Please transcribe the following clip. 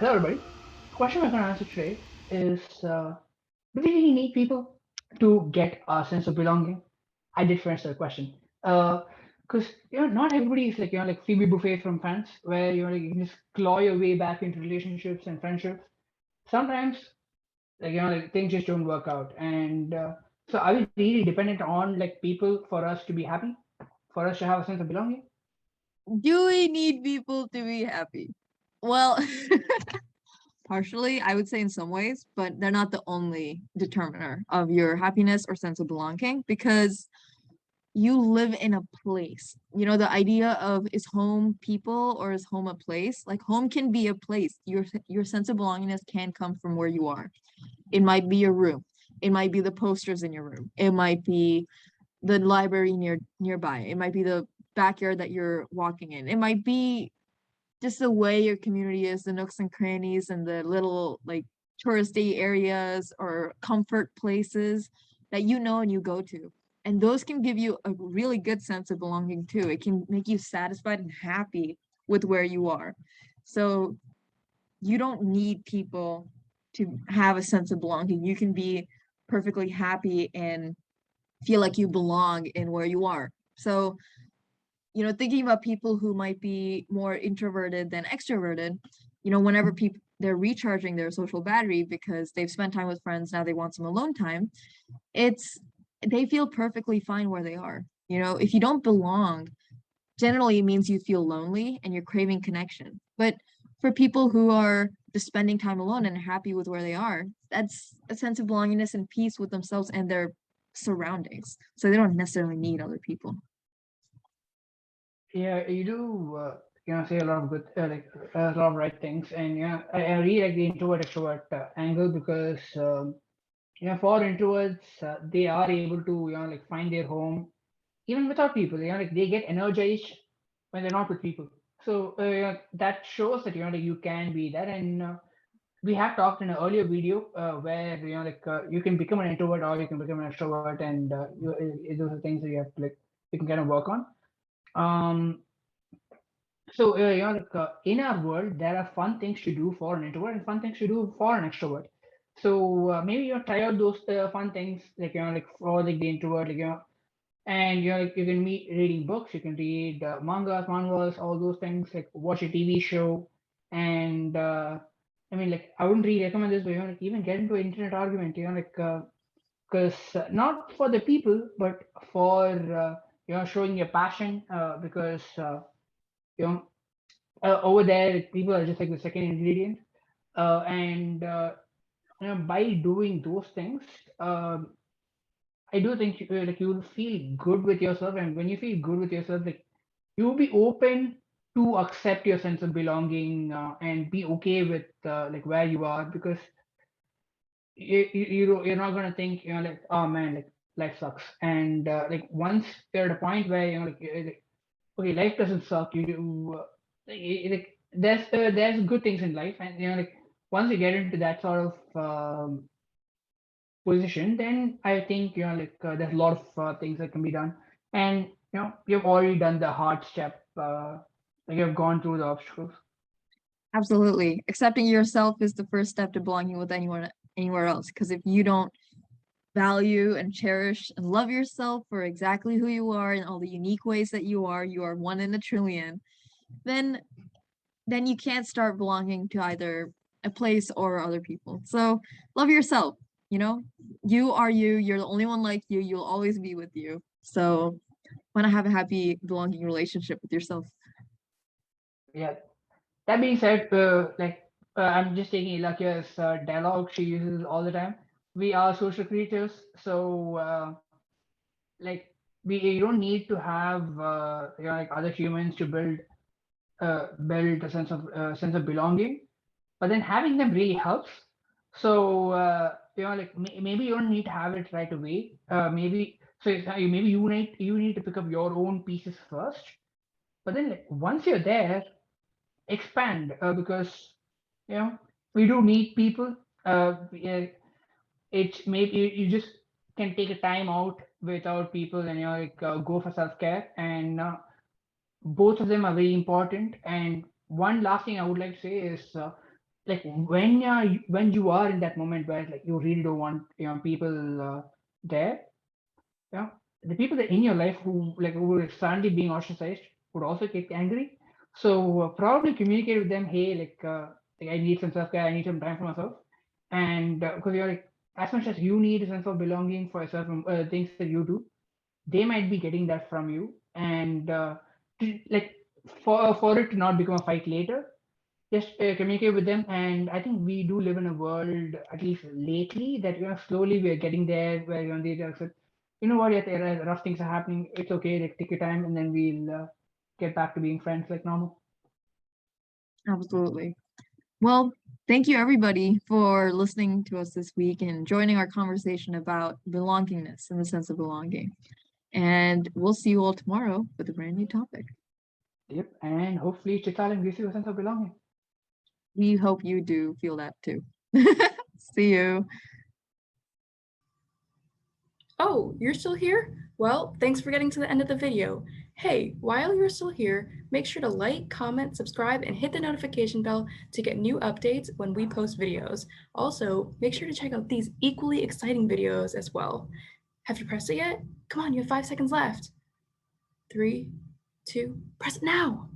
Hello, everybody. Question we're going to answer today is do we really need people to get a sense of belonging? I did answer the question. Because not everybody is like like Phoebe Buffet from France, where like you can just claw your way back into relationships and friendships. Sometimes like things just don't work out, and so are we really dependent on like people for us to be happy, for us to have a sense of belonging? Do we need people to be happy? Well, partially, I would say in some ways, but they're not the only determiner of your happiness or sense of belonging because you live in a place. You know, the idea of is home people or is home a place? Like home can be a place. Your sense of belongingness can come from where you are. It might be your room. It might be the posters in your room. It might be the library nearby. It might be the backyard that you're walking in. It might be just the way your community is, the nooks and crannies and the little like touristy areas or comfort places that you know and you go to. And those can give you a really good sense of belonging too. It can make you satisfied and happy with where you are. So you don't need people to have a sense of belonging. You can be perfectly happy and feel like you belong in where you are. So thinking about people who might be more introverted than extroverted, whenever people they're recharging their social battery because they've spent time with friends, now they want some alone time, it's they feel perfectly fine where they are. If you don't belong, generally it means you feel lonely and you're craving connection. But for people who are just spending time alone and happy with where they are, that's a sense of belongingness and peace with themselves and their surroundings. So they don't necessarily need other people. Yeah, you do, say a lot of good, a lot of right things, and I really like the introvert extrovert angle because for introverts, they are able to like find their home even without people. Like they get energized when they're not with people. So that shows that like you can be that, and we have talked in an earlier video where like you can become an introvert or you can become an extrovert, and those are things that you have to like you can kind of work on. Um, so, like in our world, there are fun things to do for an introvert and fun things to do for an extrovert. So maybe try out those fun things, like like for like the introvert, like and like you can meet reading books, you can read mangas, all those things, like watch a TV show, and I mean, like I wouldn't really recommend this, but like even get into an internet argument, like because not for the people, but for showing your passion, because you know over there people are just like the second ingredient, and by doing those things, um, I do think like you'll feel good with yourself, and when you feel good with yourself, like you'll be open to accept your sense of belonging, and be okay with like where you are, because you're not gonna think like, oh man, like life sucks, and like once you're at a point where like, like okay, life doesn't suck. You do like there's good things in life, and like once you get into that sort of position, then I think like there's a lot of things that can be done, and you've already done the hard step. Like you've gone through the obstacles. Absolutely. Accepting yourself is the first step to belonging with anyone anywhere else. Because if you don't value and cherish and love yourself for exactly who you are and all the unique ways that you are one in a trillion, then you can't start belonging to either a place or other people. So love yourself, you know? You are you, you're the only one like you, you'll always be with you. So want to have a happy belonging relationship with yourself. Yeah. That being said, like I'm just taking Ilakkiya's dialogue she uses all the time. We are social creatures, so like we you don't need to have like other humans to build a sense of belonging, but then having them really helps. So like maybe you don't need to have it right away. Maybe so maybe you need to pick up your own pieces first, but then like once you're there, expand, because you know we do need people. Yeah, it's maybe you just can take a time out without people, and like go for self-care, and both of them are very important. And one last thing I would like to say is like when you are in that moment where like you really don't want people there, yeah, the people that in your life who are suddenly being ostracized would also get angry. So probably communicate with them, hey, like I need some self care, I need some time for myself, and because you're like as much as you need a sense of belonging for yourself, things that you do, they might be getting that from you, and like for it to not become a fight later, just communicate with them. And I think we do live in a world, at least lately, that slowly we're getting there where they just said, you know what, yeah, rough things are happening, it's okay, like take your time, and then we'll get back to being friends like normal. Absolutely. Well, thank you everybody for listening to us this week and joining our conversation about belongingness and the sense of belonging. And we'll see you all tomorrow with a brand new topic. Yep, and hopefully Chitalam gives you a sense of belonging. We hope you do feel that too. See you. Oh, you're still here? Well, thanks for getting to the end of the video. Hey, while you're still here, make sure to like, comment, subscribe, and hit the notification bell to get new updates when we post videos. Also, make sure to check out these equally exciting videos as well. Have you pressed it yet? Come on, you have 5 seconds left. 3, 2, press it now!